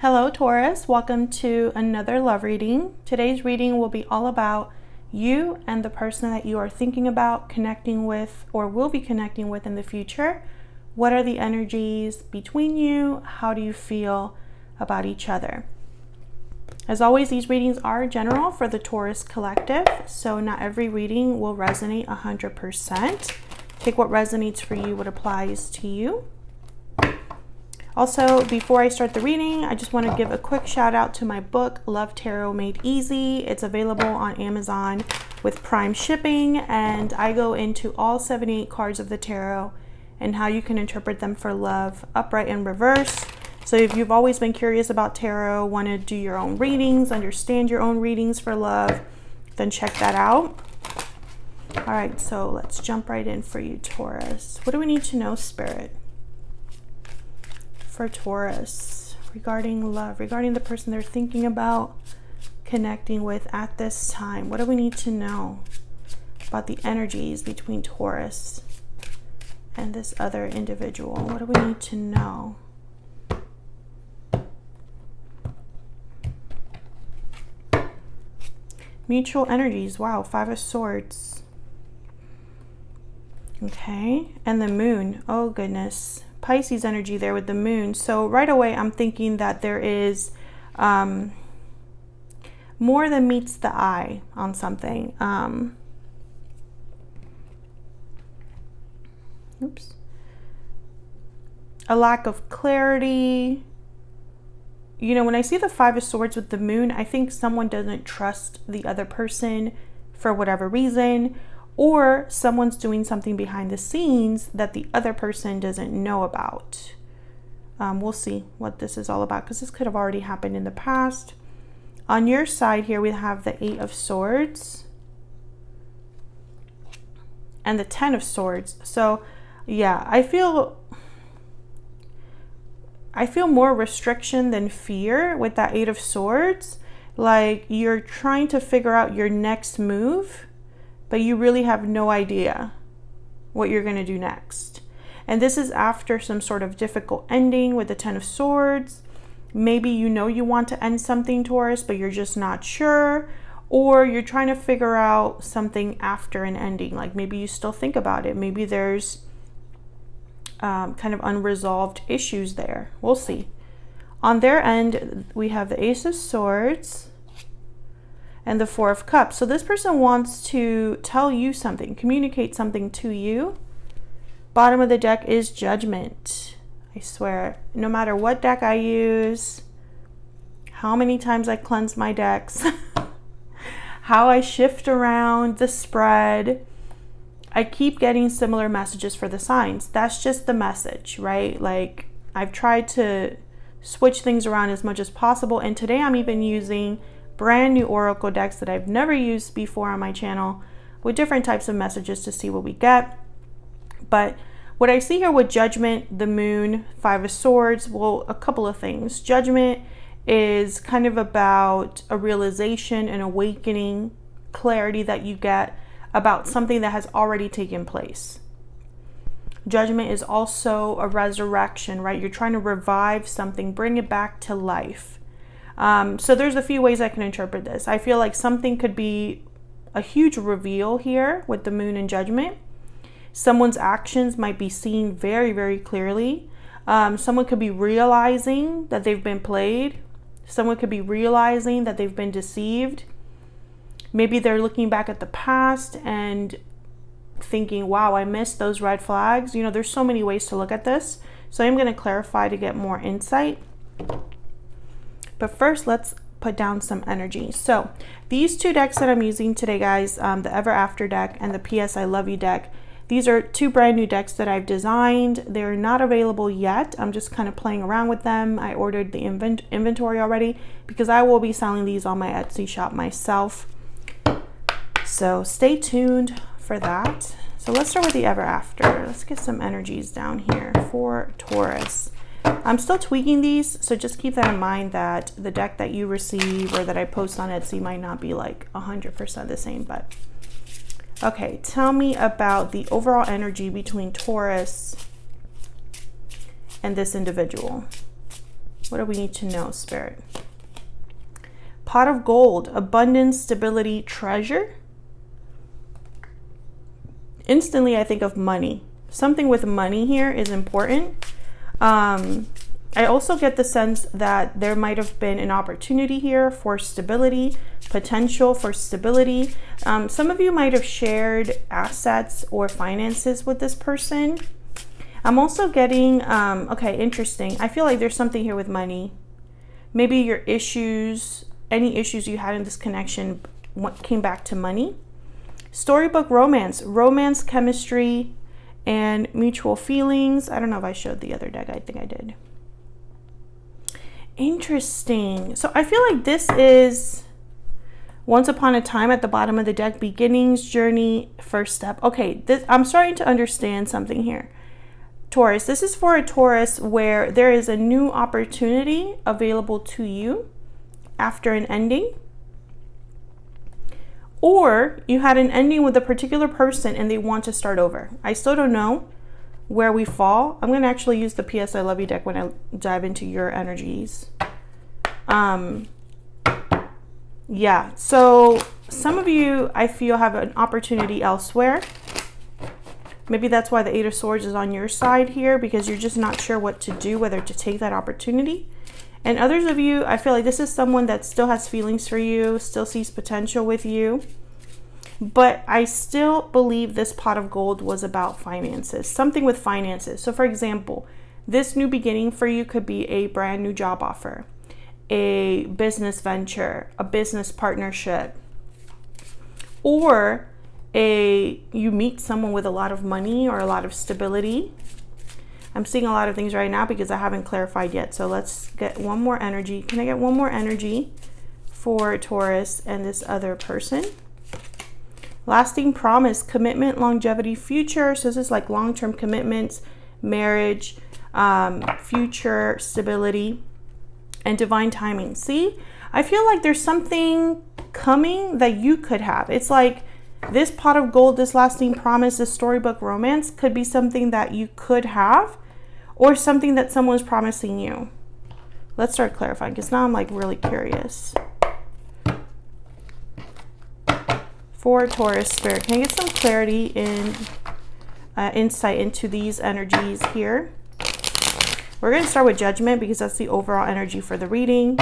Hello Taurus, welcome to another love reading. Today's reading will be all about you and the person that you are thinking about connecting with or will be connecting with in the future. What are the energies between you? How do you feel about each other? As always, these readings are general for the Taurus collective, so not every reading will resonate 100%. Take what resonates for you, what applies to you. Also, before I start the reading, I just want to give a quick shout out to my book, Love Tarot Made Easy. It's available on Amazon with Prime shipping, and I go into all 78 cards of the tarot and how you can interpret them for love, upright and reverse. So if you've always been curious about tarot, want to do your own readings, understand your own readings for love, then check that out. All right, so let's jump right in for you, Taurus. What do we need to know, Spirit? For Taurus, regarding love, regarding the person they're thinking about connecting with at this time. What do we need to know about the energies between Taurus and this other individual? What do we need to know? Mutual energies. Wow, Five of Swords. Okay, and the Moon. Oh goodness. Pisces energy there with the Moon. So right away I'm thinking that there is more than meets the eye on something. A lack of clarity. You know, when I see the Five of Swords with the Moon, I think someone doesn't trust the other person for whatever reason, or someone's doing something behind the scenes that the other person doesn't know about. We'll see what this is all about, because this could have already happened in the past. On your side here, we have the Eight of Swords and the Ten of Swords. So yeah, I feel more restriction than fear with that Eight of Swords. Like you're trying to figure out your next move, but you really have no idea what you're going to do next. And this is after some sort of difficult ending with the Ten of Swords. Maybe you know you want to end something, Taurus, but you're just not sure. Or you're trying to figure out something after an ending. Like maybe you still think about it. Maybe there's kind of unresolved issues there. We'll see. On their end, we have the Ace of Swords and the Four of Cups. So this person wants to tell you something, communicate something to you. Bottom of the deck is Judgment. I swear, no matter what deck I use, how many times I cleanse my decks, how I shift around the spread, I keep getting similar messages for the signs. That's just the message, right? Like I've tried to switch things around as much as possible. And today I'm even using brand new oracle decks that I've never used before on my channel with different types of messages to see what we get. But what I see here with Judgment, the Moon, Five of Swords, well, a couple of things. Judgment is kind of about a realization, an awakening, clarity that you get about something that has already taken place. Judgment is also a resurrection, right? You're trying to revive something, bring it back to life. So there's a few ways I can interpret this. I feel like something could be a huge reveal here with the Moon and Judgment. Someone's actions might be seen very, very clearly. Someone could be realizing that they've been played. Someone could be realizing that they've been deceived. Maybe they're looking back at the past and thinking, wow, I missed those red flags. You know, there's so many ways to look at this. So I'm going to clarify to get more insight. But first, let's put down some energy. So these two decks that I'm using today, guys, the Ever After deck and the PS I Love You deck, these are two brand new decks that I've designed. They're not available yet. I'm just kind of playing around with them. I ordered the inventory already because I will be selling these on my Etsy shop myself. So stay tuned for that. So let's start with the Ever After. Let's get some energies down here for Taurus. I'm still tweaking these, so just keep that in mind that the deck that you receive or that I post on Etsy might not be like 100% the same, but okay, tell me about the overall energy between Taurus and this individual. What do we need to know, Spirit? Pot of gold, abundance, stability, treasure. Instantly, I think of money. Something with money here is important. I also get the sense that there might have been an opportunity here for stability, potential for stability. Some of you might have shared assets or finances with this person. I'm also getting, okay, interesting. I feel like there's something here with money. Maybe your issues, any issues you had in this connection came back to money. Storybook romance, romance, chemistry, and mutual feelings. I don't know if I showed the other deck. I think I did. Interesting. So I feel like this is once upon a time at the bottom of the deck, beginnings, journey, first step. Okay, I'm starting to understand something here. Taurus, this is for a Taurus where there is a new opportunity available to you after an ending. Or you had an ending with a particular person and they want to start over. I still don't know where we fall. I'm going to actually use the PS I Love You deck when I dive into your energies. Yeah, so some of you, I feel, have an opportunity elsewhere. Maybe that's why the Eight of Swords is on your side here, because you're just not sure what to do, whether to take that opportunity. And others of you, I feel like this is someone that still has feelings for you, still sees potential with you. But I still believe this pot of gold was about finances, something with finances. So for example, this new beginning for you could be a brand new job offer, a business venture, a business partnership, or you meet someone with a lot of money or a lot of stability. I'm seeing a lot of things right now because I haven't clarified yet. So let's get one more energy. Can I get one more energy for Taurus and this other person? Lasting promise, commitment, longevity, future. So this is like long-term commitments, marriage, future, stability, and divine timing. See, I feel like there's something coming that you could have. It's like this pot of gold, this lasting promise, this storybook romance could be something that you could have, or something that someone's promising you. Let's start clarifying, because now I'm like really curious. For Taurus Spirit, can I get some clarity in insight into these energies here? We're going to start with judgment because that's the overall energy for the reading.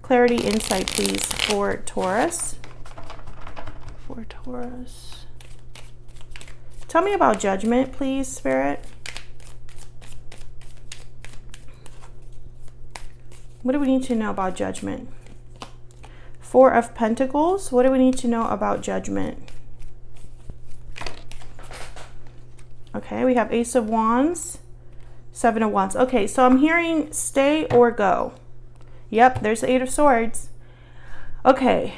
Clarity, insight, please, for Taurus. For Taurus. Tell me about judgment, please, Spirit. What do we need to know about judgment? Four of Pentacles. What do we need to know about judgment? Okay, we have Ace of Wands, Seven of Wands. Okay, so I'm hearing stay or go. Yep, there's the Eight of Swords. Okay,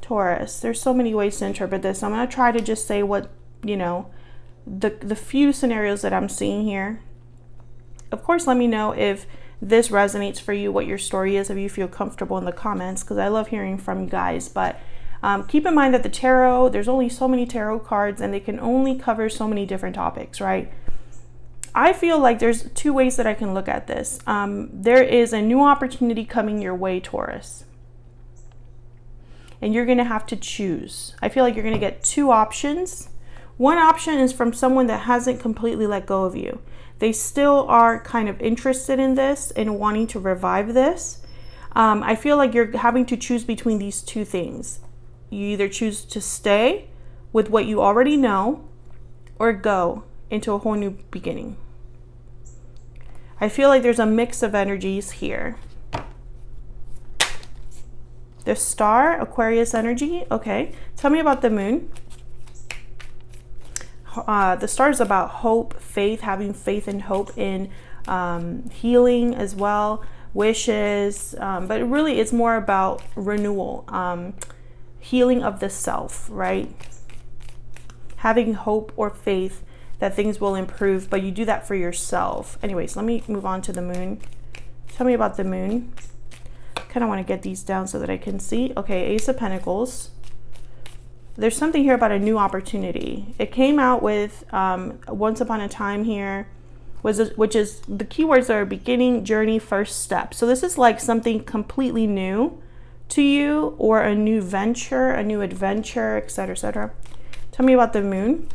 Taurus, there's so many ways to interpret this. I'm going to try to just say what, you know, the few scenarios that I'm seeing here. Of course, let me know if this resonates for you, what your story is, if you feel comfortable in the comments, because I love hearing from you guys. But keep in mind that the tarot, there's only so many tarot cards and they can only cover so many different topics, right? I feel like there's two ways that I can look at this. There is a new opportunity coming your way, Taurus. And you're going to have to choose. I feel like you're going to get two options. One option is from someone that hasn't completely let go of you. They still are kind of interested in this and wanting to revive this. I feel like you're having to choose between these two things. You either choose to stay with what you already know or go into a whole new beginning. I feel like there's a mix of energies here. The Star, Aquarius energy. Okay, tell me about the Moon. The Star is about hope, faith, having faith and hope in healing as well, wishes, but really it's more about renewal, healing of the self, right? Having hope or faith that things will improve, but you do that for yourself. Anyways, let me move on to the Moon. Tell me about the Moon. Kind of want to get these down so that I can see. Okay, Ace of Pentacles. There's something here about a new opportunity. It came out with once upon a time here which is the keywords are beginning, journey, first step. So this is like something completely new to you, or a new venture, a new adventure, etc., etc. Tell me about the moon.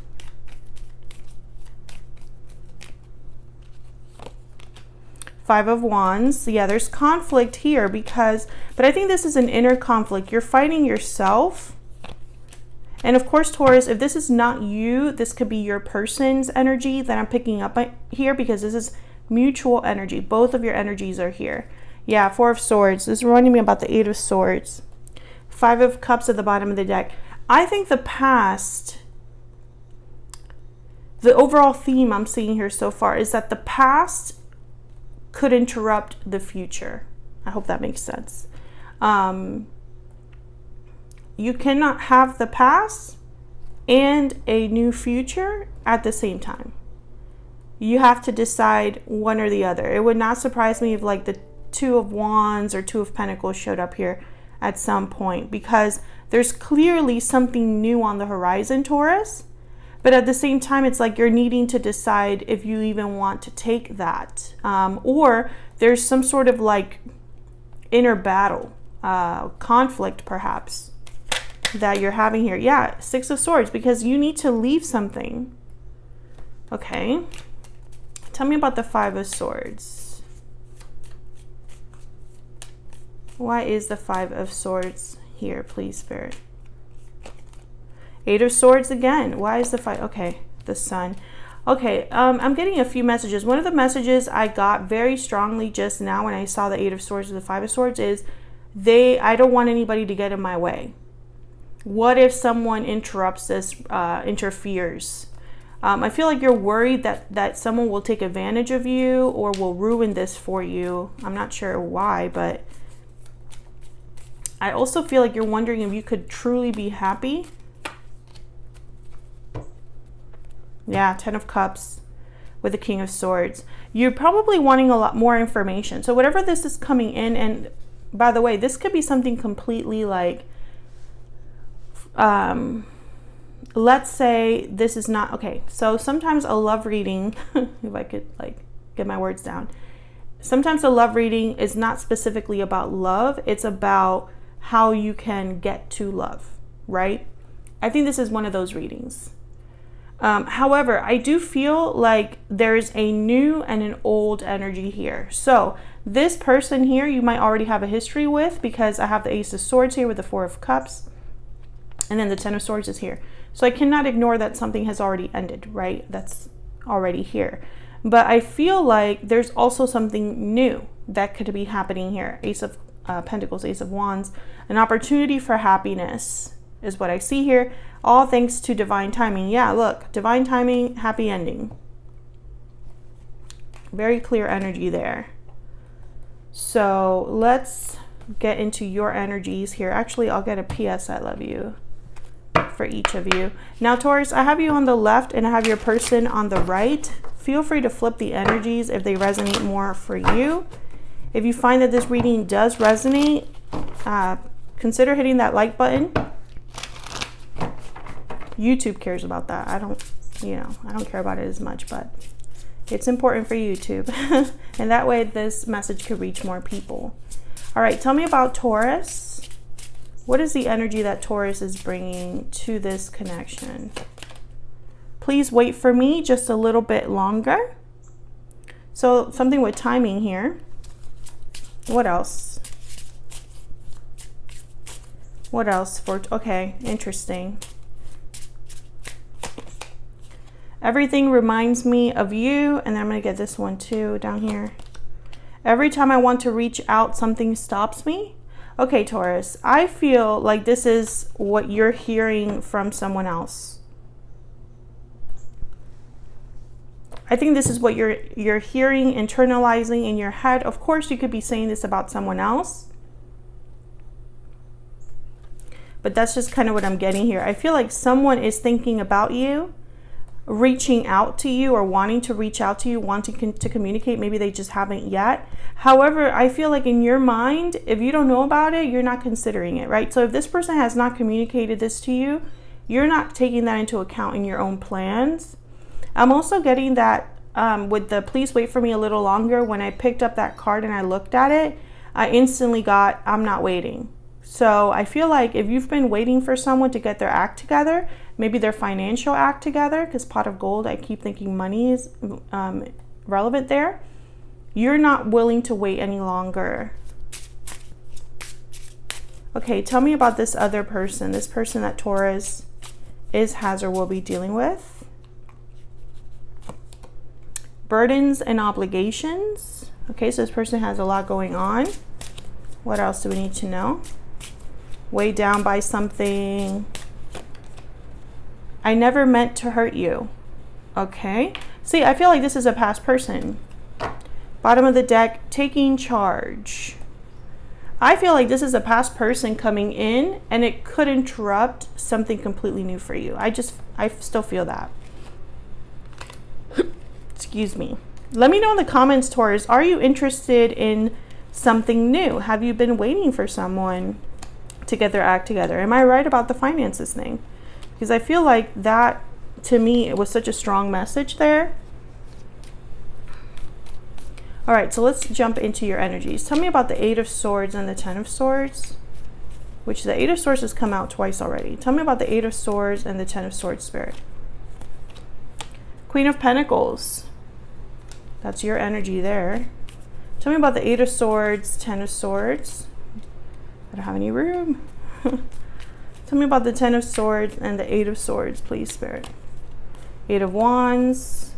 Five of Wands. Yeah, there's conflict here but I think this is an inner conflict. You're fighting yourself. And of course, Taurus, if this is not you, this could be your person's energy that I'm picking up here, because this is mutual energy. Both of your energies are here. Yeah, Four of Swords. This is reminding me about the Eight of Swords. Five of Cups at the bottom of the deck. I think the past, the overall theme I'm seeing here so far is that the past could interrupt the future. I hope that makes sense. You cannot have the past and a new future at the same time. You have to decide one or the other. It would not surprise me if like the Two of Wands or Two of Pentacles showed up here at some point, because there's clearly something new on the horizon, Taurus. But at the same time, it's like you're needing to decide if you even want to take that. Or there's some sort of like inner battle, conflict perhaps, that you're having here. Yeah, Six of Swords, because you need to leave something. Okay. Tell me about the Five of Swords. Why is the Five of Swords here, please, Spirit? Eight of Swords again. Why is the five? Okay, the Sun. Okay, I'm getting a few messages. One of the messages I got very strongly just now when I saw the Eight of Swords and the Five of Swords is I don't want anybody to get in my way. What if someone interrupts this, interferes? I feel like you're worried that someone will take advantage of you or will ruin this for you. I'm not sure why, but I also feel like you're wondering if you could truly be happy. Yeah, Ten of Cups with the King of Swords. You're probably wanting a lot more information. So whatever this is coming in, and by the way, this could be something completely like, let's say this is not, okay, so sometimes a love reading, if I could like get my words down, sometimes a love reading is not specifically about love, it's about how you can get to love, right? I think this is one of those readings. However, I do feel like there's a new and an old energy here. So this person here, you might already have a history with, because I have the Ace of Swords here with the Four of Cups. And then the Ten of Swords is here. So I cannot ignore that something has already ended, right? That's already here. But I feel like there's also something new that could be happening here. Ace of Pentacles, Ace of Wands. An opportunity for happiness is what I see here. All thanks to divine timing. Yeah, look, divine timing, happy ending. Very clear energy there. So let's get into your energies here. Actually, I'll get a PS I love you for each of you. Now, Taurus, I have you on the left and I have your person on the right. Feel free to flip the energies if they resonate more for you. If you find that this reading does resonate, consider hitting that like button. YouTube cares about that. I don't care about it as much, but it's important for YouTube. And that way this message could reach more people. All right, tell me about Taurus. What is the energy that Taurus is bringing to this connection? Please wait for me just a little bit longer. So something with timing here. What else? What else for, okay, interesting. Everything reminds me of you, and then I'm going to get this one too down here. Every time I want to reach out, something stops me. Okay, Taurus, I feel like this is what you're hearing from someone else. I think this is what you're hearing, internalizing in your head. Of course, you could be saying this about someone else, but that's just kind of what I'm getting here. I feel like someone is thinking about you, reaching out to you, or wanting to reach out to you, wanting to communicate. Maybe they just haven't yet. However, I feel like in your mind, if you don't know about it, you're not considering it, right? So if this person has not communicated this to you, you're not taking that into account in your own plans. I'm also getting that with the please wait for me a little longer, when I picked up that card and I looked at it, I instantly got, I'm not waiting. So I feel like if you've been waiting for someone to get their act together, maybe their financial act together, because pot of gold, I keep thinking money is relevant there. You're not willing to wait any longer. Okay, tell me about this other person, this person that Taurus is, has, or will be dealing with. Burdens and obligations. Okay, so this person has a lot going on. What else do we need to know? Weighed down by something. I never meant to hurt you. Okay. See, I feel like this is a past person. Bottom of the deck, taking charge. I feel like this is a past person coming in, and it could interrupt something completely new for you. I still feel that. Excuse me. Let me know in the comments, Taurus, are you interested in something new? Have you been waiting for someone to get their act together? Am I right about the finances thing? Because I feel like that, to me, it was such a strong message there. All right, so let's jump into your energies. Tell me about the Eight of Swords and the Ten of Swords, which the Eight of Swords has come out twice already. Tell me about the Eight of Swords and the Ten of Swords, Spirit. Queen of Pentacles. That's your energy there. Tell me about the Eight of Swords, Ten of Swords. I don't have any room. Tell me about the Ten of Swords and the Eight of Swords, please, Spirit. Eight of Wands.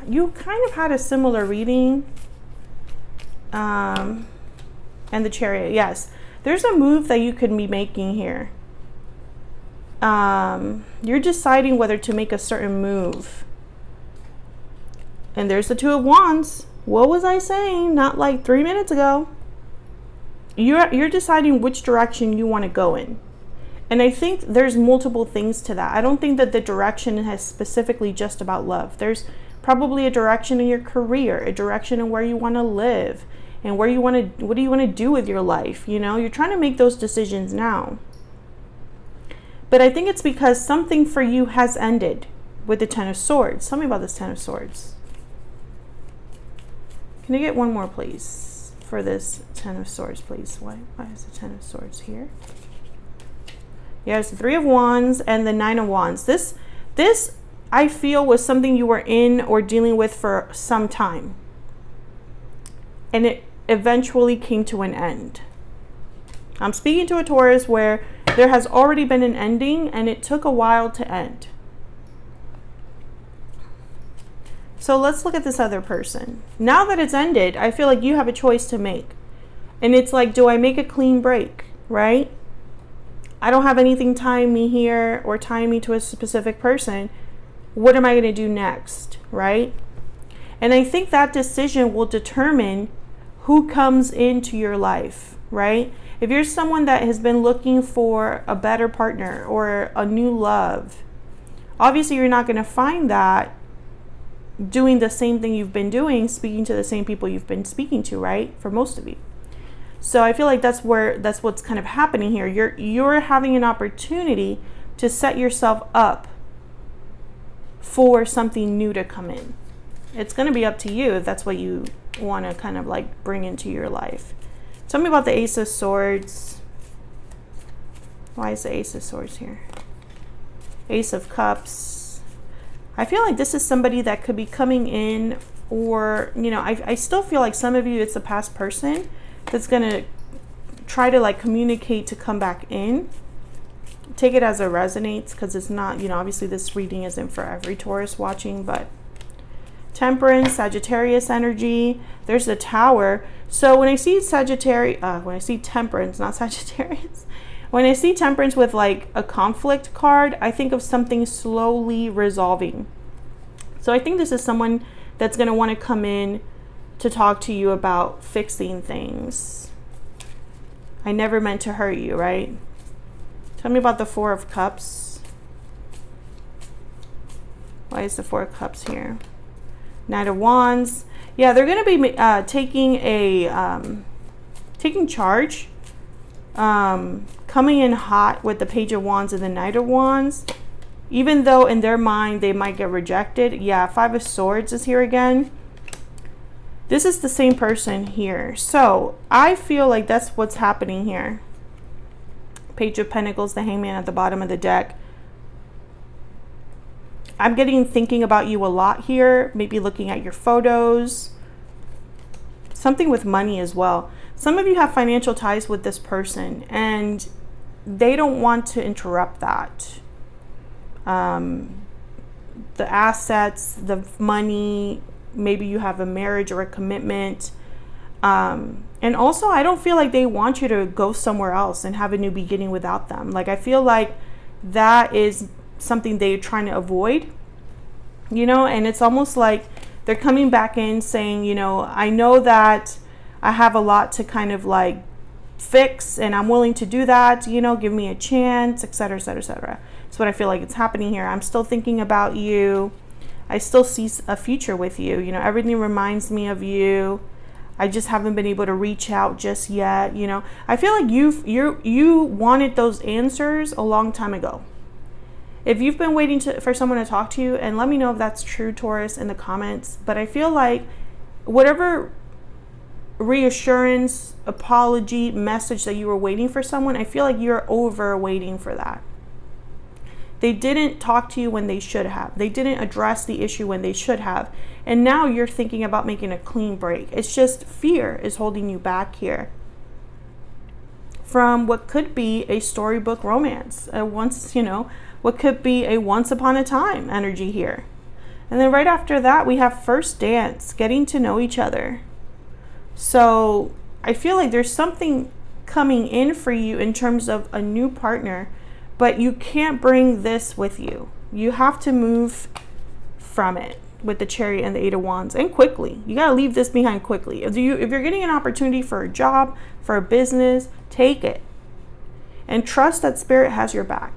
You kind of had a similar reading. And the Chariot. Yes. There's a move that you could be making here. You're deciding whether to make a certain move. And there's the Two of Wands. What was I saying? Not like 3 minutes ago. You're deciding which direction you want to go in. And I think there's multiple things to that. I don't think that the direction is specifically just about love. There's probably a direction in your career, a direction in where you want to live, and where you want to, what do you want to do with your life? You know, you're trying to make those decisions now. But I think it's because something for you has ended with the Ten of Swords. Tell me about this Ten of Swords. Can I get one more, please, for this Ten of Swords, please? Why is the Ten of Swords here? Yeah, it's the Three of Wands and the Nine of Wands. This I feel was something you were in or dealing with for some time. And it eventually came to an end. I'm speaking to a Taurus where there has already been an ending and it took a while to end. So let's look at this other person. Now that it's ended, I feel like you have a choice to make. And it's like, do I make a clean break, right? I don't have anything tying me here or tying me to a specific person. What am I going to do next, right? And I think that decision will determine who comes into your life, right? If you're someone that has been looking for a better partner or a new love, obviously you're not going to find that doing the same thing you've been doing, speaking to the same people you've been speaking to, right? For most of you. So I feel like that's what's kind of happening here. You're having an opportunity to set yourself up for something new to come in. It's going to be up to you if that's what you want to kind of like bring into your life. Tell me about the Ace of Swords. Why is the Ace of Swords here? Ace of Cups. I feel like this is somebody that could be coming in, or, you know, I still feel like some of you, it's a past person that's going to try to like communicate to come back in. Take it as it resonates, because it's not, you know, obviously this reading isn't for every Taurus watching, but Temperance, Sagittarius energy. There's the Tower. So when I see when I see Temperance, not Sagittarius, when I see Temperance with like a conflict card, I think of something slowly resolving. So I think this is someone that's going to want to come in to talk to you about fixing things. I never meant to hurt you, right? Tell me about the Four of Cups. Why is the Four of Cups here? Knight of Wands. Yeah, they're going to be taking charge. Coming in hot with the Page of Wands and the Knight of Wands. Even though in their mind they might get rejected. Yeah, Five of Swords is here again. This is the same person here. So I feel like that's what's happening here. Page of Pentacles, the Hangman at the bottom of the deck. I'm getting thinking about you a lot here. Maybe looking at your photos. Something with money as well. Some of you have financial ties with this person and they don't want to interrupt that. The assets, the money, maybe you have a marriage or a commitment. And also, I don't feel like they want you to go somewhere else and have a new beginning without them. Like, I feel like that is something they're trying to avoid, you know, and it's almost like they're coming back in saying, you know, I know that I have a lot to kind of like fix and I'm willing to do that, you know, give me a chance, etc., etc., etc. That's what I feel like it's happening here. I'm still thinking about you. I still see a future with you. You know, everything reminds me of you. I just haven't been able to reach out just yet. You know, I feel like you wanted those answers a long time ago. If you've been waiting for someone to talk to you, and let me know if that's true, Taurus, in the comments. But I feel like whatever reassurance, apology, message that you were waiting for someone, I feel like you're over waiting for that. They didn't talk to you when they should have. They didn't address the issue when they should have. And now you're thinking about making a clean break. It's just fear is holding you back here from what could be a storybook romance. What could be a once upon a time energy here. And then right after that, we have first dance, getting to know each other. So I feel like there's something coming in for you in terms of a new partner, but you can't bring this with you. You have to move from it with the Chariot and the Eight of Wands, and quickly. You got to leave this behind quickly. If you're getting an opportunity for a job, for a business, take it. And trust that Spirit has your back.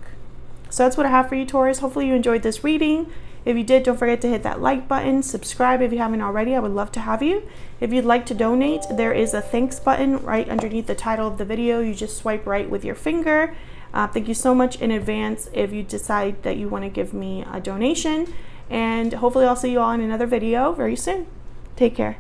So that's what I have for you, Taurus. Hopefully you enjoyed this reading. If you did, don't forget to hit that like button. Subscribe if you haven't already. I would love to have you. If you'd like to donate, there is a thanks button right underneath the title of the video. You just swipe right with your finger. Thank you so much in advance if you decide that you want to give me a donation. And hopefully I'll see you all in another video very soon. Take care.